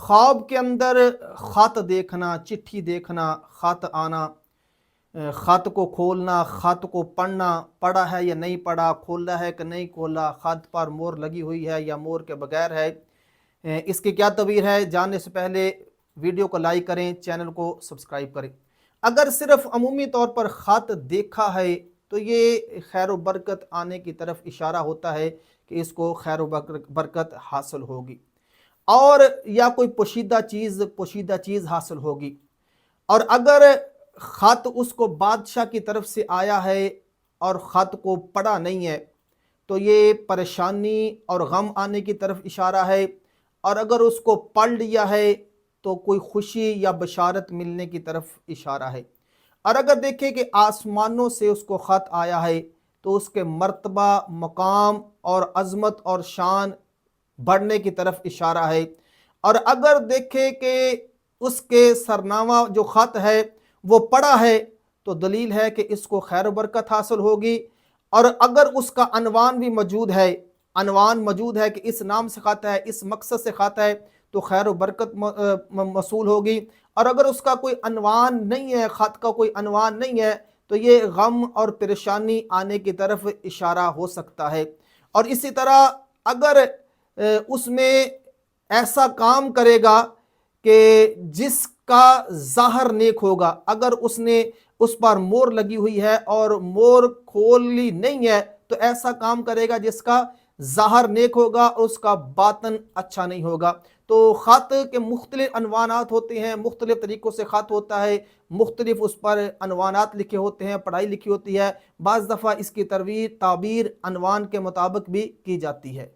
خواب کے اندر خط دیکھنا، چٹھی دیکھنا، خط آنا، خط کو کھولنا، خط کو پڑھنا، پڑھا ہے یا نہیں پڑھا، کھولا ہے کہ نہیں کھولا، خط پر مور لگی ہوئی ہے یا مور کے بغیر ہے، اس کی کیا تعبیر ہے؟ جاننے سے پہلے ویڈیو کو لائک کریں، چینل کو سبسکرائب کریں۔ اگر صرف عمومی طور پر خط دیکھا ہے تو یہ خیر و برکت آنے کی طرف اشارہ ہوتا ہے کہ اس کو خیر و برکت حاصل ہوگی، اور یا کوئی پوشیدہ چیز حاصل ہوگی۔ اور اگر خط اس کو بادشاہ کی طرف سے آیا ہے اور خط کو پڑھا نہیں ہے تو یہ پریشانی اور غم آنے کی طرف اشارہ ہے، اور اگر اس کو پڑھ لیا ہے تو کوئی خوشی یا بشارت ملنے کی طرف اشارہ ہے۔ اور اگر دیکھیں کہ آسمانوں سے اس کو خط آیا ہے تو اس کے مرتبہ، مقام اور عظمت اور شان بڑھنے کی طرف اشارہ ہے۔ اور اگر دیکھیں کہ اس کے سرنامہ جو خط ہے وہ پڑھا ہے تو دلیل ہے کہ اس کو خیر و برکت حاصل ہوگی۔ اور اگر اس کا عنوان بھی موجود ہے کہ اس نام سے خط ہے، اس مقصد سے خط ہے، تو خیر و برکت موصول ہوگی۔ اور اگر اس کا کوئی عنوان نہیں ہے، خط کا کوئی عنوان نہیں ہے، تو یہ غم اور پریشانی آنے کی طرف اشارہ ہو سکتا ہے۔ اور اسی طرح اگر اس میں ایسا کام کرے گا کہ جس کا ظاہر نیک ہوگا، اگر اس نے اس پر مور لگی ہوئی ہے اور مور کھولی نہیں ہے تو ایسا کام کرے گا جس کا ظاہر نیک ہوگا اور اس کا باطن اچھا نہیں ہوگا۔ تو خط کے مختلف عنوانات ہوتے ہیں، مختلف طریقوں سے خط ہوتا ہے، مختلف اس پر عنوانات لکھے ہوتے ہیں، پڑھائی لکھی ہوتی ہے، بعض دفعہ اس کی تعبیر عنوان کے مطابق بھی کی جاتی ہے۔